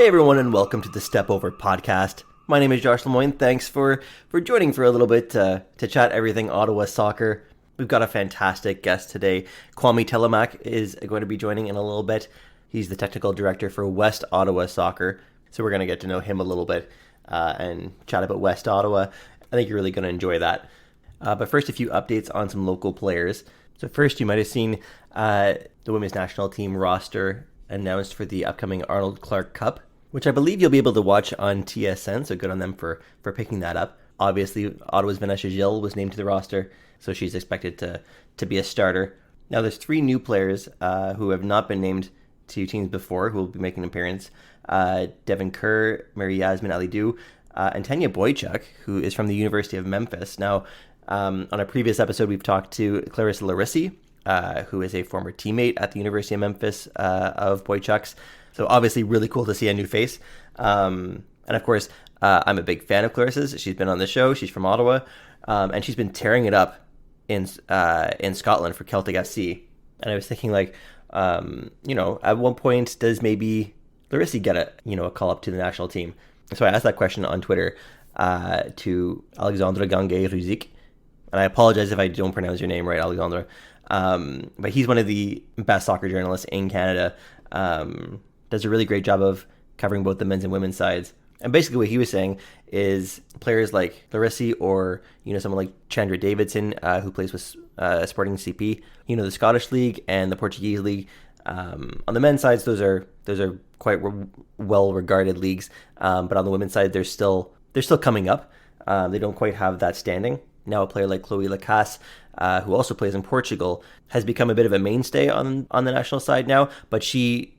Hey everyone, and welcome to the Step Over podcast. My name is Josh Lemoyne. Thanks for joining for a little bit to chat everything Ottawa soccer. We've got a fantastic guest today. Kwame Telemaque is going to be joining in a little bit. He's the technical director for West Ottawa Soccer. So we're going to get to know him a little bit and chat about West Ottawa. I think you're really going to enjoy that. But first, a few updates on some local players. So first, you might have seen the women's national team roster announced for the upcoming Arnold Clark Cup, which I believe you'll be able to watch on TSN, so good on them for picking that up. Obviously, Ottawa's Vanessa Gilles was named to the roster, so she's expected to be a starter. Now, there's three new players who have not been named to teams before who will be making an appearance. Devin Kerr, Mary Yasmin Alidou, and Tanya Boychuk, who is from the University of Memphis. Now, on a previous episode, we've talked to Clarissa Larissi, who is a former teammate at the University of Memphis of Boychuk's. So obviously really cool to see a new face. And of course, I'm a big fan of Clarissa's. She's been on the show. She's from Ottawa. And she's been tearing it up in Scotland for Celtic FC. And I was thinking at one point, does maybe Larissi get a call up to the national team? So I asked that question on Twitter to Alexandra Gangué-Ruzik. And I apologize if I don't pronounce your name right, Alexandra. But he's one of the best soccer journalists in Canada. Does a really great job of covering both the men's and women's sides. And basically what he was saying is players like Larissi or, someone like Chandra Davidson, who plays with Sporting CP, the Scottish League and the Portuguese League. On the men's sides, those are quite well-regarded leagues. But on the women's side, they're still coming up. They don't quite have that standing. Now a player like Chloe Lacasse, who also plays in Portugal, has become a bit of a mainstay on the national side now, but she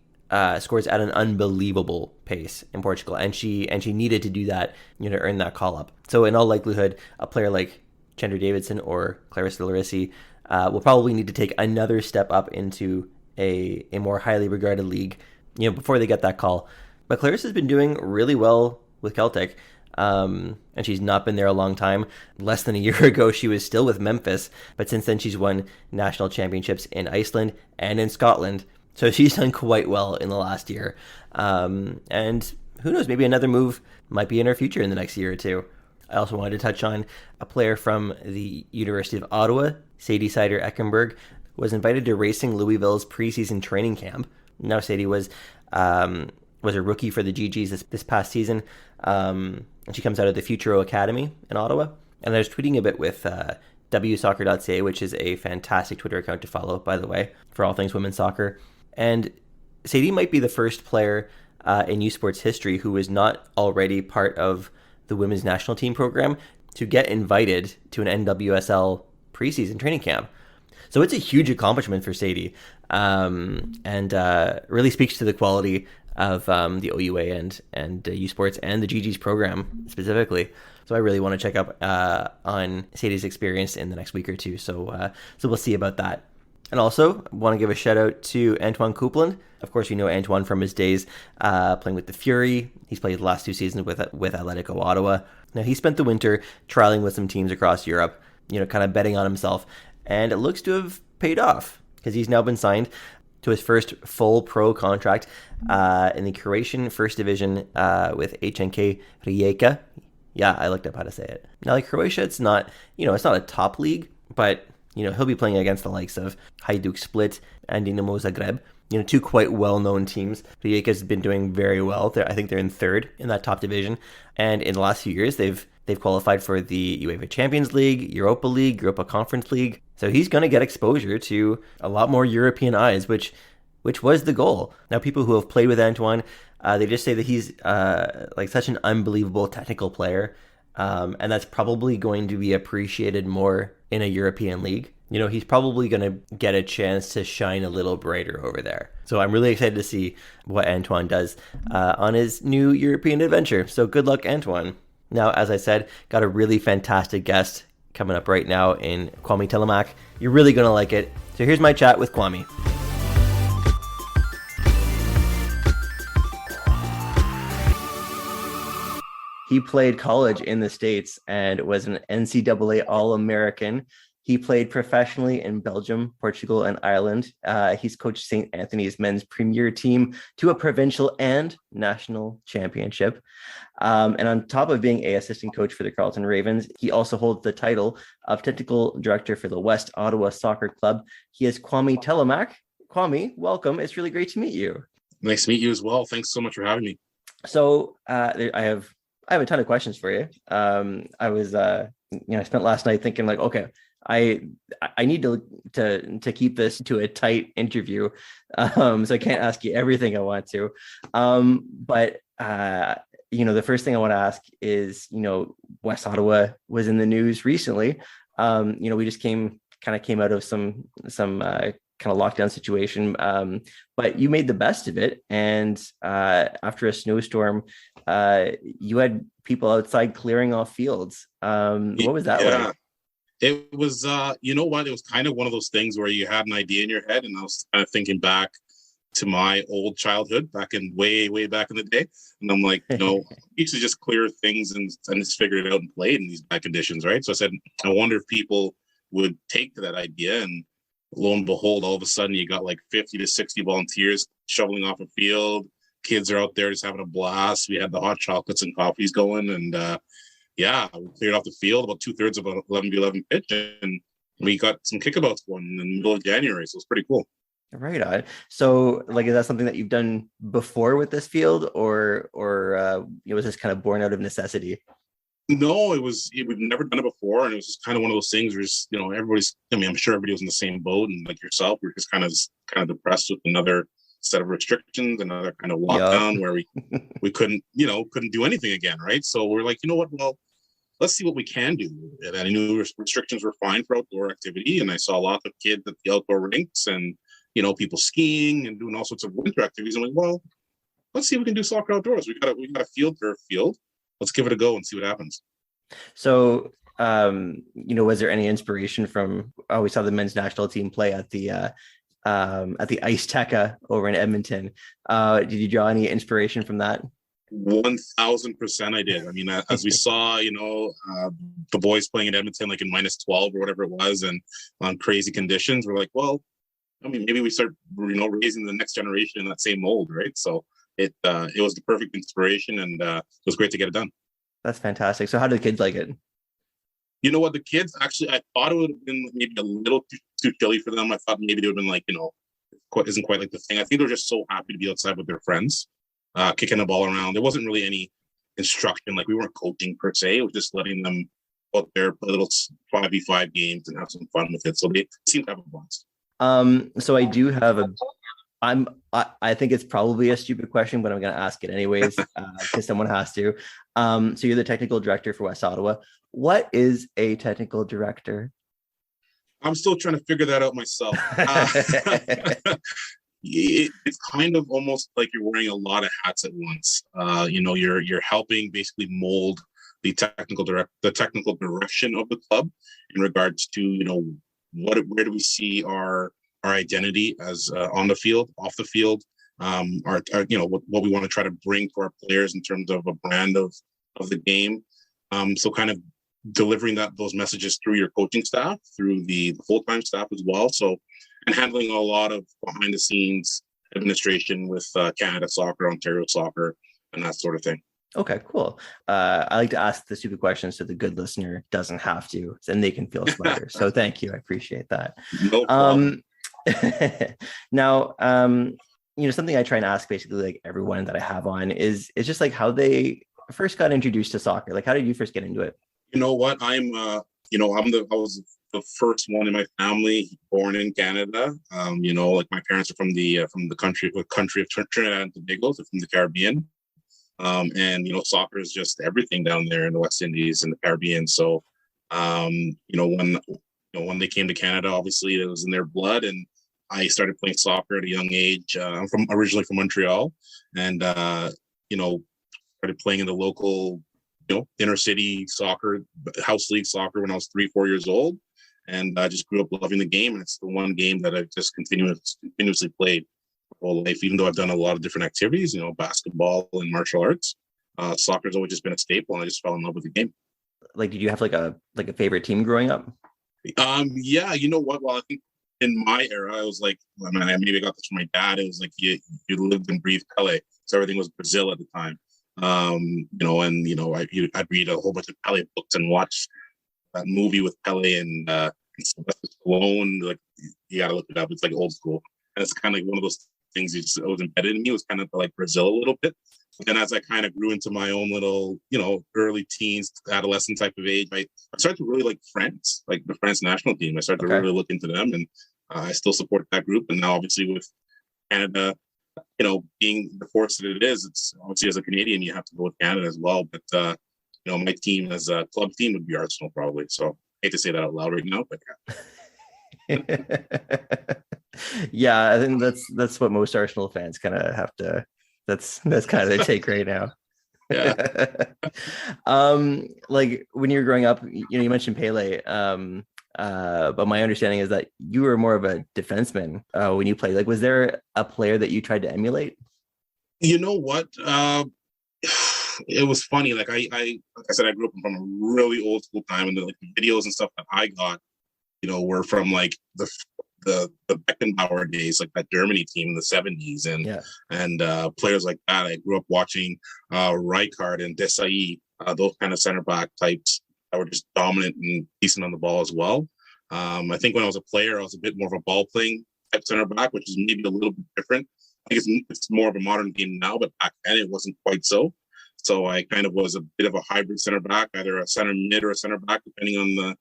scores at an unbelievable pace in Portugal, and she needed to do that, to earn that call up. So in all likelihood, a player like Chandra Davidson or Clarissa Larissi will probably need to take another step up into a more highly regarded league, before they get that call. But Clarissa's been doing really well with Celtic. And she's not been there a long time. Less than a year ago, she was still with Memphis, but since then she's won national championships in Iceland and in Scotland. So she's done quite well in the last year. And who knows, maybe another move might be in her future in the next year or two. I also wanted to touch on a player from the University of Ottawa, Sadie Cider-Echenberg, was invited to Racing Louisville's preseason training camp. Now Sadie was a rookie for the GGs this past season. And she comes out of the Futuro Academy in Ottawa. And I was tweeting a bit with wsoccer.ca, which is a fantastic Twitter account to follow, by the way, for all things women's soccer. And Sadie might be the first player in U Sports history who is not already part of the women's national team program to get invited to an NWSL preseason training camp. So it's a huge accomplishment for Sadie, and really speaks to the quality of the OUA and U Sports and the GG's program specifically. So I really want to check up on Sadie's experience in the next week or two. So we'll see about that. And also want to give a shout out to Antoine Coupland. Of course, you know Antoine from his days playing with the Fury. He's played the last two seasons with Atletico Ottawa. Now he spent the winter trialing with some teams across Europe, kind of betting on himself. And it looks to have paid off because he's now been signed to his first full pro contract in the Croatian First Division with HNK Rijeka. Yeah, I looked up how to say it. Now, like Croatia, it's not a top league, but he'll be playing against the likes of Hajduk Split and Dinamo Zagreb. Two quite well-known teams. Rijeka's been doing very well. I think they're in third in that top division, and in the last few years, they've qualified for the UEFA Champions League, Europa League, Europa Conference League. So he's going to get exposure to a lot more European eyes, which was the goal. Now, people who have played with Antoine, they just say that he's such an unbelievable technical player, and that's probably going to be appreciated more in a European league. He's probably going to get a chance to shine a little brighter over there. So I'm really excited to see what Antoine does on his new European adventure. So good luck, Antoine. Now, as I said, got a really fantastic guest coming up right now in Kwame Telemaque. You're really going to like it. So here's my chat with Kwame. He played college in the States and was an NCAA All-American He played professionally in Belgium, Portugal, and Ireland. He's coached St. Anthony's men's premier team to a provincial and national championship. And on top of being an assistant coach for the Carleton Ravens, he also holds the title of technical director for the West Ottawa Soccer Club. He is Kwame Telemaque. Kwame, welcome. It's really great to meet you. Nice to meet you as well. Thanks so much for having me. So I have a ton of questions for you. I spent last night thinking like, okay, I need to keep this to a tight interview, so I can't ask you everything I want to. But the first thing I want to ask is, West Ottawa was in the news recently. We just came out of some kind of lockdown situation, but you made the best of it. And after a snowstorm, you had people outside clearing off fields. What was that like? It was, it was kind of one of those things where you had an idea in your head, and I was kind of thinking back to my old childhood back in way back in the day. And I'm like, used to just clear things and just figure it out and play in these bad conditions, right? So I said, I wonder if people would take to that idea. And lo and behold, all of a sudden you got like 50 to 60 volunteers shoveling off a field. Kids are out there just having a blast. We had the hot chocolates and coffees going, and we cleared off the field about 2/3 of an 11v11 pitch, and we got some kickabouts going in the middle of January. So it's pretty cool. Right on. So, is that something that you've done before with this field, or was this kind of born out of necessity? No, we've never done it before, and it was just kind of one of those things where just, I'm sure everybody was in the same boat, and like yourself, we're just kind of depressed with another set of restrictions, another kind of lockdown where we couldn't do anything again, right? So we're like, well, let's see what we can do. And I knew restrictions were fine for outdoor activity, and I saw lots of kids at the outdoor rinks and people skiing and doing all sorts of winter activities. I'm like, well, let's see if we can do soccer outdoors. We got a field for a field. Let's give it a go and see what happens. So, was there any inspiration from? We saw the men's national team play at the Ice Teca over in Edmonton. Did you draw any inspiration from that? 1,000% I did. I mean, as we saw, the boys playing in Edmonton, like in -12 or whatever it was, and on crazy conditions, we're like, well, I mean, maybe we start, raising the next generation in that same mold, right? So it was the perfect inspiration, and it was great to get it done. That's fantastic. So how did the kids like it? You know what? The kids, actually, I thought it would have been maybe a little too chilly for them. I thought maybe they would have been like, isn't quite like the thing. I think they're just so happy to be outside with their friends, kicking the ball around. There wasn't really any instruction. Like, we weren't coaching per se. It was just letting them out there, play little 5v5 games and have some fun with it. So they seem to have a blast. So I do have I think it's probably a stupid question, but I'm going to ask it anyways, because someone has to. So you're the technical director for West Ottawa. What is a technical director? I'm still trying to figure that out myself. It's kind of almost like you're wearing a lot of hats at once. You're helping basically mold the technical direction of the club in regards to, where do we see our identity as on the field, off the field, what we want to try to bring to our players in terms of a brand of the game. So kind of delivering those messages through your coaching staff, through the full-time staff as well. So, and handling a lot of behind the scenes administration with Canada Soccer, Ontario Soccer, and that sort of thing. Okay, cool. I like to ask the stupid questions so the good listener doesn't have to, and they can feel smarter. So thank you. I appreciate that. No problem. Now, something I try and ask basically like everyone that I have on is just like how they first got introduced to soccer. Like, how did you first get into it? You know what? I was the first one in my family born in Canada. Like my parents are from the country of Trinidad and Tobago, so from the Caribbean. And soccer is just everything down there in the West Indies and the Caribbean. So, when they came to Canada, obviously it was in their blood, and I started playing soccer at a young age. I'm originally from Montreal, and started playing in the local, inner city soccer, house league soccer when I was 3-4 years old, and I just grew up loving the game. And it's the one game that I've just continuously played my whole life, even though I've done a lot of different activities, basketball and martial arts. Soccer's always just been a staple, and I just fell in love with the game. Like, did you have like a favorite team growing up? Yeah, you know what? Well, I think in my era, I was like, I mean, I maybe got this from my dad. It was like you lived and breathed Pele, so everything was Brazil at the time. I'd read a whole bunch of Pele books and watch that movie with Pele and Sylvester Stallone. Like, you got to look it up. It's like old school, and it's kind of like one of those things it was embedded in me. It was kind of like Brazil a little bit. And as I kind of grew into my own little, early teens, adolescent type of age, I started to really like France, like the France national team. I started to really look into them, and I still support that group. And now, obviously, with Canada, being the force that it is, it's obviously as a Canadian, you have to go with Canada as well. But my team as a club team would be Arsenal probably. So I hate to say that out loud right now, but yeah. Yeah, I think that's what most Arsenal fans kind of have to. That's kind of their take right now. Yeah. Like when you were growing up, you mentioned Pele. But my understanding is that you were more of a defenseman when you played. Like, was there a player that you tried to emulate? You know what? It was funny. Like I said, I grew up from a really old school time, and the videos and stuff that I got, were from like the Eckenberg days, like that Germany team in the 70s, and players like that. I grew up watching Rijkaard and Desai, those kind of center back types that were just dominant and decent on the ball as well. I think when I was a player, I was a bit more of a ball playing type center back, which is maybe a little bit different. I guess it's more of a modern game now, but back then it wasn't quite so. So I kind of was a bit of a hybrid center back, either a center mid or a center back, depending on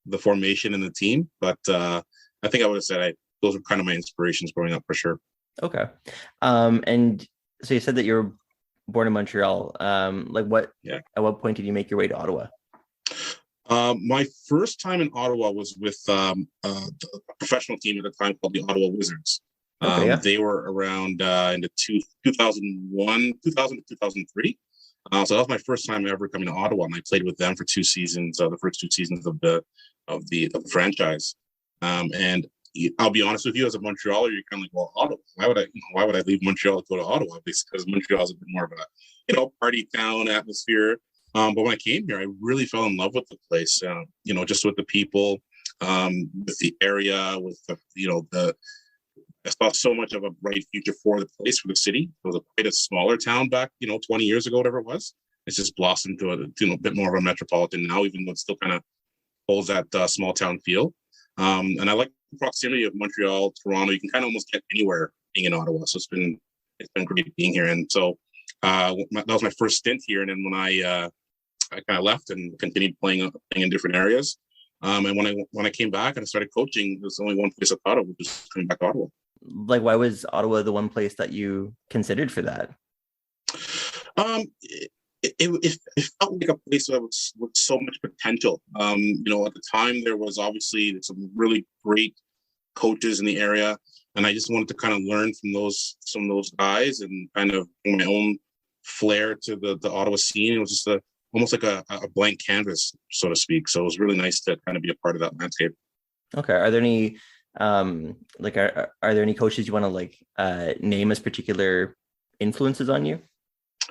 the formation and the team. But I think I would have said those were kind of my inspirations growing up for sure. Okay. And so you said that you were born in Montreal. At what point did you make your way to Ottawa? My first time in Ottawa was with a professional team at the time called the Ottawa Wizards. They were around in the 2000 to 2003. So that was my first time ever coming to Ottawa, and I played with them for 2 seasons, the first 2 seasons of the franchise. And I'll be honest with you, as a Montrealer, you're kind of like, well, Ottawa. Why would I leave Montreal to go to Ottawa? Because Montreal is a bit more of a party town atmosphere. But when I came here, I really fell in love with the place. Just with the people, with the area, with I saw so much of a bright future for the place, for the city. It was quite a smaller town back, 20 years ago, whatever it was. It's just blossomed to a bit more of a metropolitan now, even though it still kind of holds that small town feel. And I like the proximity of Montreal, Toronto. You can kind of almost get anywhere being in Ottawa. So it's been great being here. And so that was my first stint here. And then when I kind of left and continued playing in different areas. And when I came back and I started coaching, there's only one place I thought of, which was coming back to Ottawa. Like, why was Ottawa the one place that you considered for that? It felt like a place with so much potential. At the time there was obviously some really great coaches in the area, and I just wanted to kind of learn from some of those guys and kind of bring my own flair to the Ottawa scene. It was just almost like a blank canvas, so to speak. So it was really nice to kind of be a part of that landscape. Okay. Are there any are there any coaches you want to name as particular influences on you?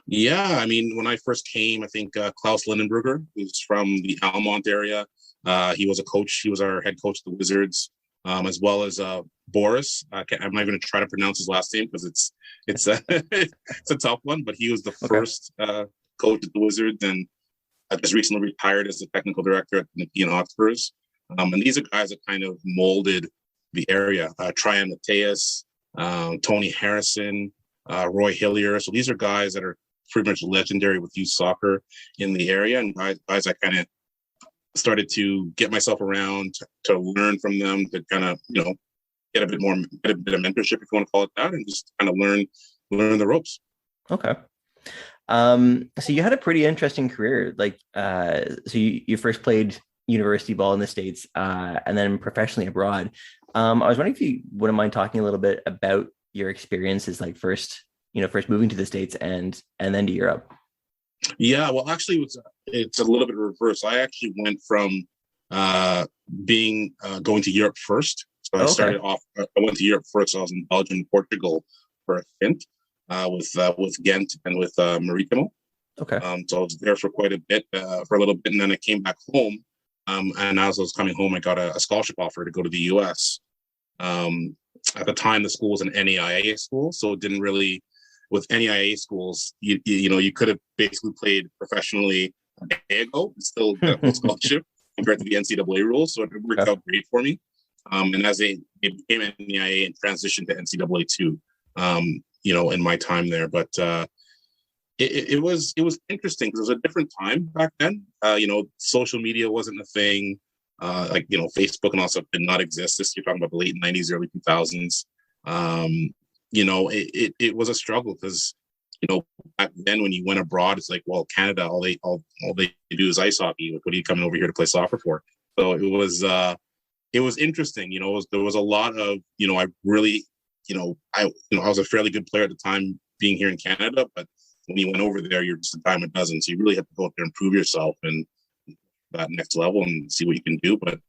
Yeah, I mean, when I first came, I think Klaus Lindenberger, who's from the Almont area, he was a coach. He was our head coach of the Wizards, as well as Boris. I'm not going to try to pronounce his last name because it's it's a tough one. But he was the first coach at the Wizards, and just recently retired as the technical director at the Hotspurs. And these are guys that kind of molded the area. Tryon Mateus, Tony Harrison, Roy Hillier. So these are guys that are pretty much legendary with youth soccer in the area, and guys I kind of started to get myself around to learn from them, to kind of get a bit of mentorship, if you want to call it that, and just kind of learn the ropes. Okay. So you had a pretty interesting career. So you first played university ball in the States, and then professionally abroad. I was wondering if you wouldn't mind talking a little bit about your experiences, first moving to the States and then to Europe. Yeah, well, actually, it's a little bit reverse. I actually went from going to Europe first. So I started off. I went to Europe first. I was in Belgium and Portugal for a stint with Ghent and with Maritimo. Okay. So I was there for quite a bit, for a little bit, and then I came back home And as I was coming home, I got a scholarship offer to go to the U.S. At the time, the school was an NAIA school, so it didn't really. With NAIA schools, you could have basically played professionally a day ago and still got a full scholarship compared to the NCAA rules. So it worked out great for me. And as it became NAIA and transitioned to NCAA too, in my time there. But it was interesting because it was a different time back then. Social media wasn't a thing. Facebook and all stuff did not exist. You're talking about the late 90s, early 2000s. It was a struggle because, back then when you went abroad, it's like, well, Canada, all they do is ice hockey. Like, what are you coming over here to play soccer for? So it was interesting. There was a lot of, I really, I was a fairly good player at the time being here in Canada, but when you went over there, you're just a dime a dozen. So you really have to go up there and prove yourself and that next level and see what you can do. But it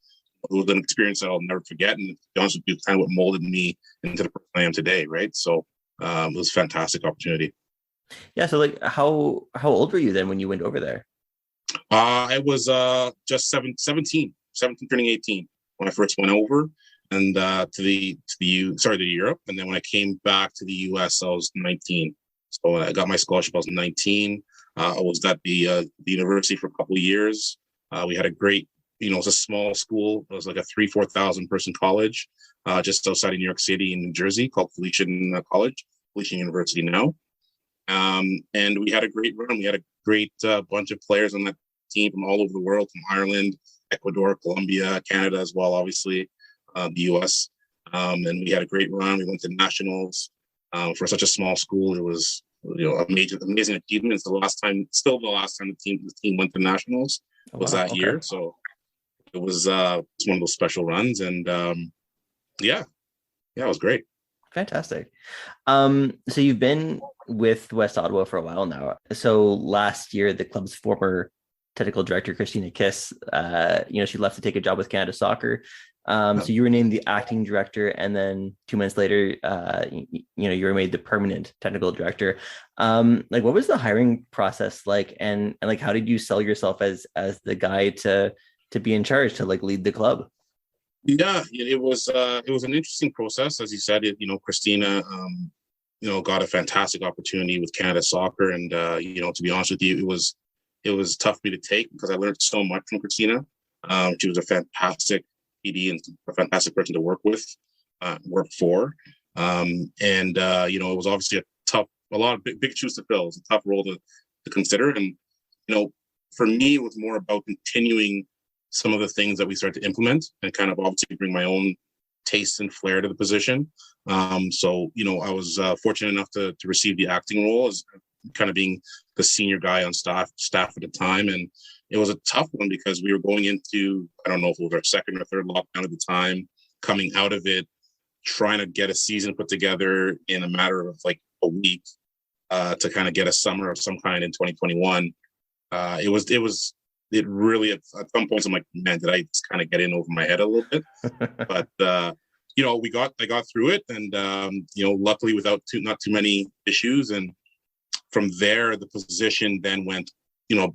was an experience that I'll never forget. And to be honest with you, kind of what molded me into the person I am today, right? So it was a fantastic opportunity. Yeah. So like, how old were you then when you went over there? I was just 17 turning 18 when I first went over and to Europe. And then when I came back to the US, I was 19. So I got my scholarship. I was 19. I was at the university for a couple of years. We had a great, it was a small school. It was like a 4,000 person college just outside of New York City in New Jersey called Felician College, Felician University now. And we had a great run. We had a great bunch of players on that team from all over the world, from Ireland, Ecuador, Colombia, Canada as well, obviously, the US. And we had a great run. We went to nationals. For such a small school, it was amazing achievement. It's the last time the team went to nationals was that year. So it was it's one of those special runs, and it was great. Fantastic. So you've been with West Ottawa for a while now. So last year, the club's former technical director, Christina Kiss, she left to take a job with Canada Soccer. So you were named the acting director, and then 2 months later, you were made the permanent technical director. What was the hiring process like, and like how did you sell yourself as the guy to be in charge, to like lead the club? Yeah, it was an interesting process, as you said. Christina, got a fantastic opportunity with Canada Soccer, and to be honest with you, it was tough for me to take because I learned so much from Christina. She was a fantastic PD and a fantastic person to work with, work for. It was obviously a lot of big shoes to fill. It's a tough role to consider. And, for me, it was more about continuing some of the things that we started to implement and kind of obviously bring my own taste and flair to the position. I was fortunate enough to receive the acting role as kind of being the senior guy on staff at the time. And it was a tough one because we were going into, I don't know if it was our second or third lockdown at the time, coming out of it, trying to get a season put together in a matter of like a week to kind of get a summer of some kind in 2021. It really, at some points, I'm like, man, did I just kind of get in over my head a little bit? But, I got through it and, luckily without not too many issues. And from there, the position then went,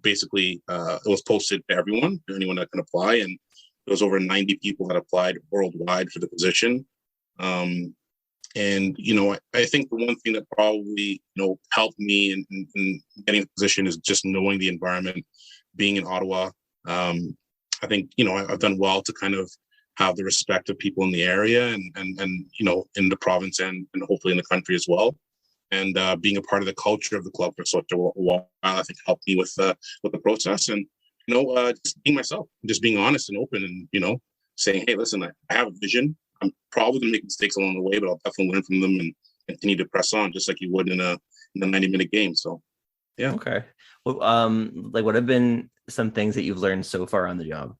basically it was posted to everyone, anyone that can apply. And there was over 90 people that applied worldwide for the position. I think the one thing that probably, helped me in getting the position is just knowing the environment, being in Ottawa. I think, I've done well to kind of have the respect of people in the area and in the province and hopefully in the country as well. And being a part of the culture of the club for such a while, I think helped me with the process. And, just being myself, just being honest and open and, saying, hey, listen, I have a vision. I'm probably going to make mistakes along the way, but I'll definitely learn from them and continue to press on just like you would in a 90-minute game. So, yeah. Okay. Well, what have been some things that you've learned so far on the job?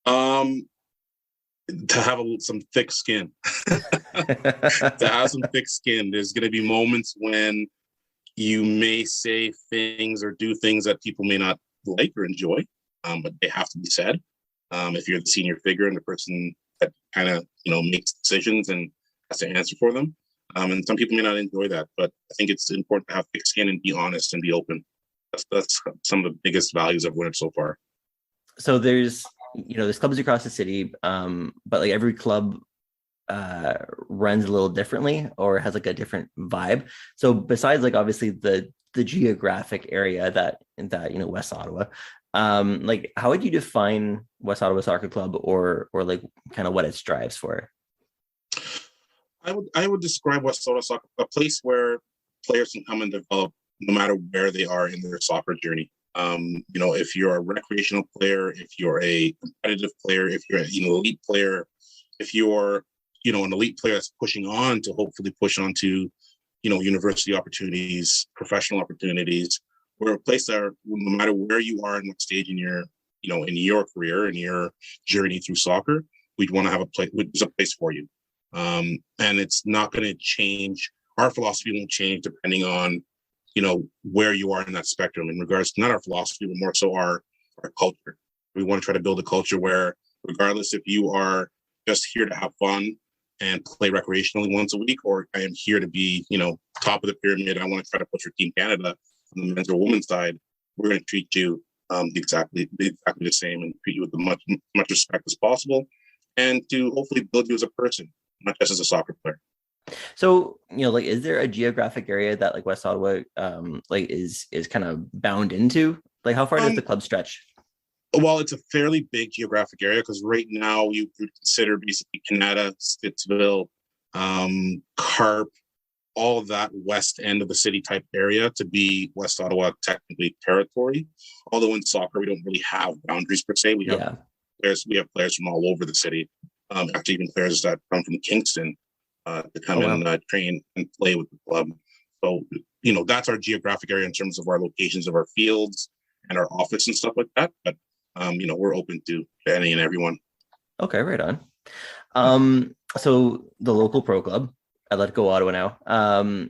To have some thick skin. To have some thick skin. There's going to be moments when you may say things or do things that people may not like or enjoy, but they have to be said. If you're the senior figure and the person that kind of, makes decisions and has to answer for them. And some people may not enjoy that, but I think it's important to have thick skin and be honest and be open. That's some of the biggest values I've learned so far. So there's there's clubs across the city, but like every club runs a little differently or has like a different vibe. So besides like obviously the geographic area that West Ottawa, like how would you define West Ottawa Soccer Club or like kind of what it strives for? I would describe West Ottawa Soccer a place where players can come and develop no matter where they are in their soccer journey. If you're a recreational player, if you're a competitive player, if you're an elite player, if you're an elite player that's pushing on to hopefully push on to university opportunities, professional opportunities. We're a place that no matter where you are and what stage in your in your career and your journey through soccer, we'd want to have a place. There's a place for you, and it's not going to change. Our philosophy won't change depending on where you are in that spectrum. In regards to not our philosophy, but more so our culture. We want to try to build a culture where, regardless if you are just here to have fun and play recreationally once a week, or I am here to be, top of the pyramid, I want to try to push for Team Canada on the men's or women's side, we're going to treat you exactly the same and treat you with as much respect as possible, and to hopefully build you as a person, not just as a soccer player. So, like, is there a geographic area that like West Ottawa, like is kind of bound into? Like, how far does the club stretch? Well, it's a fairly big geographic area because right now you could consider basically Canada, Stittsville, Carp, all of that west end of the city type area to be West Ottawa technically territory. Although in soccer we don't really have boundaries per se. We have players from all over the city. Actually, even players that come from Kingston to come and train and play with the club. So that's our geographic area in terms of our locations of our fields and our office and stuff like that. But we're open to any and everyone. Okay, right on. So the local pro club, Atletico Ottawa now,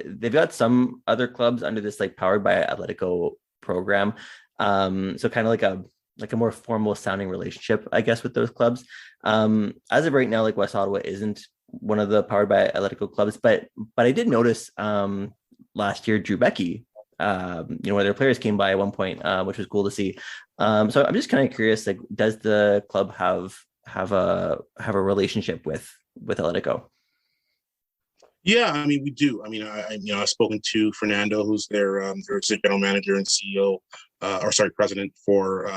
they've got some other clubs under this like powered by Atletico program. So kind of like a more formal sounding relationship, I guess, with those clubs. As of right now, like West Ottawa isn't one of the powered by Atletico clubs, but I did notice last year Drew Becky, where their players came by at one point, which was cool to see. So I'm just kind of curious, like, does the club have a relationship with Atletico? Yeah, I mean, we do. I mean, I've spoken to Fernando, who's their general manager and CEO, president for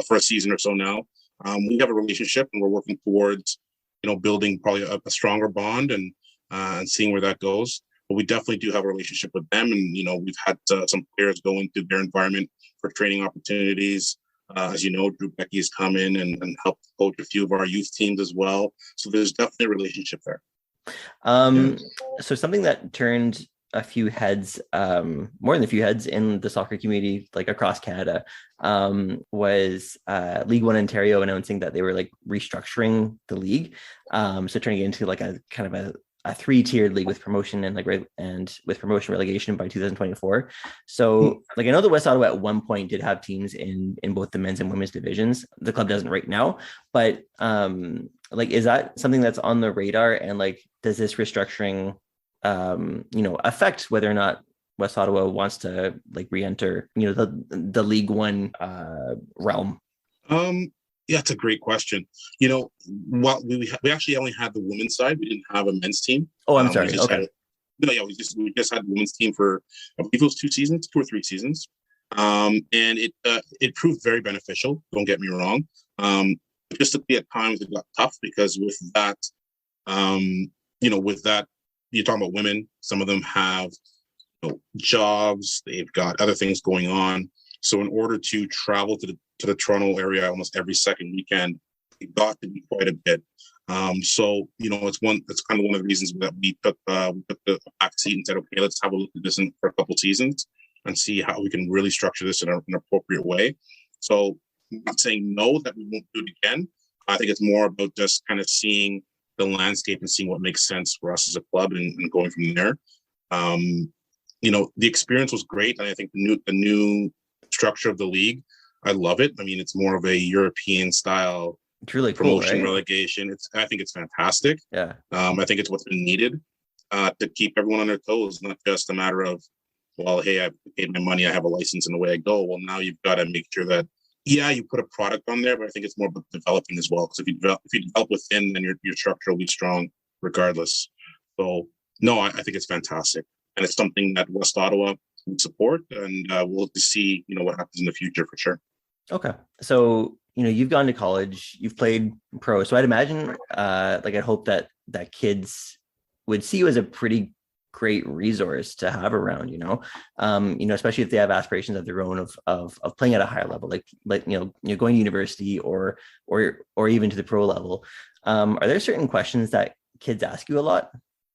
for a season or so now. We have a relationship, and we're working towards building probably a stronger bond and seeing where that goes. But we definitely do have a relationship with them, and we've had some players go into their environment for training opportunities. As you know, Drew Becky has come in and helped coach a few of our youth teams as well. So there's definitely a relationship there. So something that turned a few heads, more than a few heads in the soccer community, like across Canada, was League1 Ontario announcing that they were like restructuring the league. So turning it into like a kind of a three-tiered league with promotion and with promotion relegation by 2024. So like I know the West Ottawa at one point did have teams in both the men's and women's divisions. The club doesn't right now, but like is that something that's on the radar? And like does this restructuring affect whether or not West Ottawa wants to like re-enter the League One realm? Yeah, it's a great question. Well, we actually only had the women's side. We didn't have a men's team. Oh, I'm sorry. Okay. We just had the women's team for I believe it was 2 or 3 seasons, and it proved very beneficial. Don't get me wrong. Just at times it got tough because with that, you're talking about women. Some of them have jobs. They've got other things going on. So in order to travel to the Toronto area almost every second weekend, it got to be quite a bit. So it's kind of one of the reasons that we took the back seat and said, okay, let's have a look at this for a couple seasons and see how we can really structure this in an appropriate way. So I'm not saying no that we won't do it again. I think it's more about just kind of seeing the landscape and seeing what makes sense for us as a club and going from there. The experience was great, and I think the new structure of the league, I love it. I mean, it's more of a European style truly promotion, cool, right? relegation. I think it's fantastic. Yeah. I think it's what's been needed to keep everyone on their toes, not just a matter of, well, hey, I paid my money, I have a license and away I go. Well, now you've got to make sure that Yeah, you put a product on there, but I think it's more about developing as well. Because if you develop within, then your structure will be strong regardless. So no, I think it's fantastic, and it's something that West Ottawa would support, and we'll have to see what happens in the future for sure. Okay, so you've gone to college, you've played pro, so I'd imagine, I'd hope that kids would see you as a pretty great resource to have around, especially if they have aspirations of their own of playing at a higher level, going to university or even to the pro level. Are there certain questions that kids ask you a lot?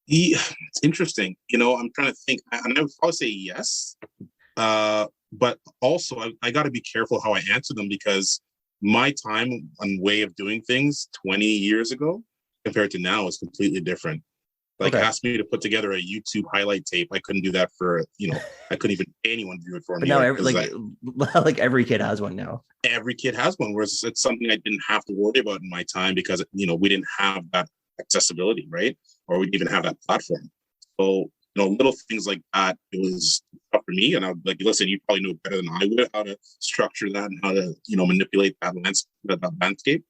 Yeah, it's interesting. I'm trying to think, and I would probably say yes, but also I got to be careful how I answer them, because my time and way of doing things 20 years ago compared to now is completely different. Ask me to put together a YouTube highlight tape. I couldn't do that for, I couldn't even pay anyone to do it for me. But now every kid has one now. Every kid has one, whereas it's something I didn't have to worry about in my time, because, we didn't have that accessibility, right? Or we didn't even have that platform. So, little things like that, it was tough for me. And I was like, listen, you probably know better than I would how to structure that and how to, manipulate that landscape.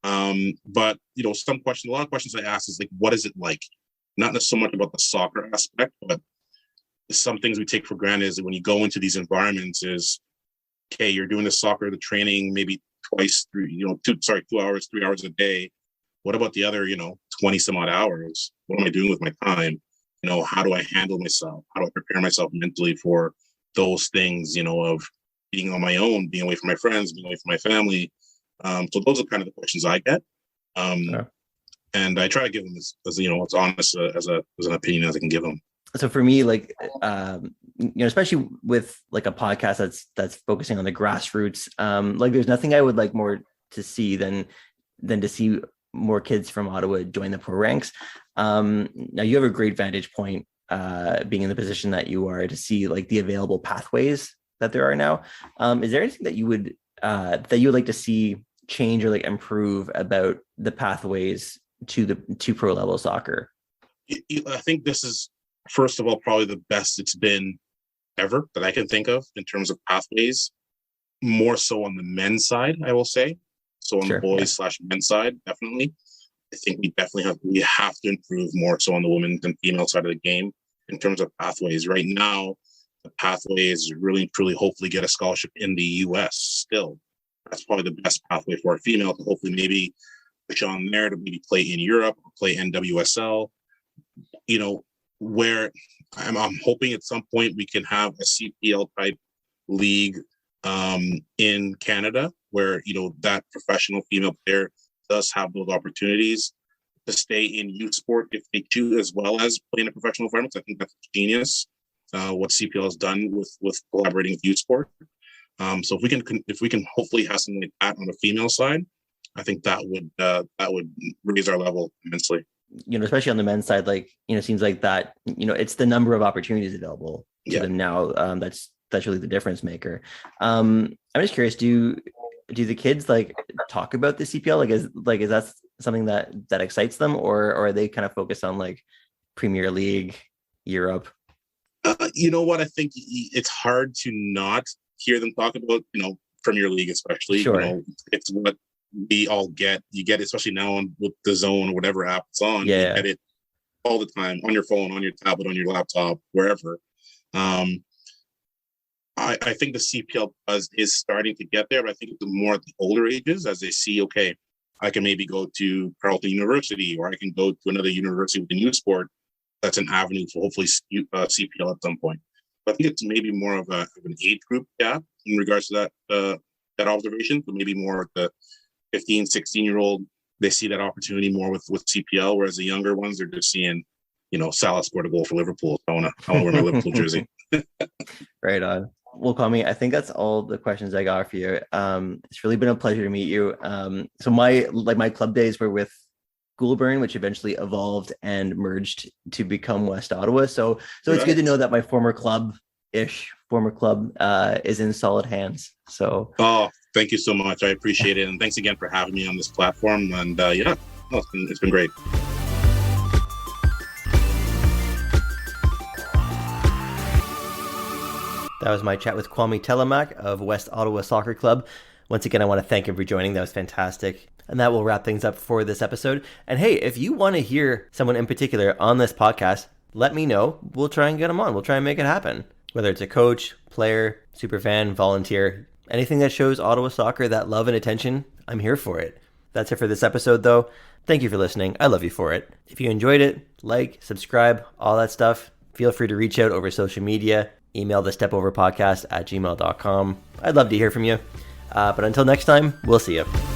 But, a lot of questions I ask is what is it like? Not so much about the soccer aspect, but some things we take for granted is that when you go into these environments is, okay, you're doing the soccer, the training, maybe 2 hours, 3 hours a day. What about the other, 20 some odd hours? What am I doing with my time? How do I handle myself? How do I prepare myself mentally for those things, of being on my own, being away from my friends, being away from my family? So those are kind of the questions I get. And I try to give them as honest as an opinion as I can give them. So for me, especially with a podcast that's focusing on the grassroots, there's nothing I would like more to see than to see more kids from Ottawa join the pro ranks. Now you have a great vantage point, being in the position that you are, to see the available pathways that there are now. Is there anything that you would like to see change or improve about the pathways to pro level soccer? I think this is, first of all, probably the best it's been ever that I can think of in terms of pathways. More so on the men's side, I will say. So on the boys / men's side, definitely. I think we have to improve more so on the women's and female side of the game in terms of pathways. Right now, the pathway is really truly hopefully get a scholarship in the US still. That's probably the best pathway for a female to hopefully maybe push on there to maybe play in Europe or play NWSL. Where I'm hoping at some point we can have a CPL type league in Canada, where that professional female player does have those opportunities to stay in youth sport if they choose, as well as play in a professional environment. I think that's genius what CPL has done with collaborating with youth sport. So if we can hopefully have something like that on the female side, I think that would raise our level immensely. Especially on the men's side, seems like that, it's the number of opportunities available to them now. That's really the difference maker. I'm just curious, do the kids talk about the CPL? Is that something that excites them, or are they kind of focused on Premier League, Europe? You know what? I think it's hard to not hear them talk about, Premier League, especially. Sure. It's what we all get. You get it, especially now with the Zone or whatever app it's on. Yeah. You get it all the time on your phone, on your tablet, on your laptop, wherever. I think the CPL is starting to get there, but I think it's more at the older ages, as they see, okay, I can maybe go to Carleton University, or I can go to another university with a new sport. That's an avenue for hopefully CPL at some point. But I think it's maybe more of an age group gap in regards to that observation, but maybe more the 15, 16-year-old, they see that opportunity more with CPL, whereas the younger ones, they're just seeing, Salah scored a goal for Liverpool. I want to wear my Liverpool jersey. Right on. Well, Kwame, I think that's all the questions I got for you. It's really been a pleasure to meet you. So my club days were with Goulburn, which eventually evolved and merged to become West Ottawa. So it's good to know that my former club is in solid hands. So thank you so much. I appreciate it, and thanks again for having me on this platform. And it's been great. That was my chat with Kwame Telemaque of West Ottawa Soccer Club. Once again, I want to thank him for joining. That was fantastic. And that will wrap things up for this episode. And hey, if you want to hear someone in particular on this podcast, let me know. We'll try and get them on. We'll try and make it happen. Whether it's a coach, player, superfan, volunteer, anything that shows Ottawa soccer that love and attention, I'm here for it. That's it for this episode, though. Thank you for listening. I love you for it. If you enjoyed it, like, subscribe, all that stuff. Feel free to reach out over social media. Email thestepoverpodcast@gmail.com. I'd love to hear from you. But until next time, we'll see you.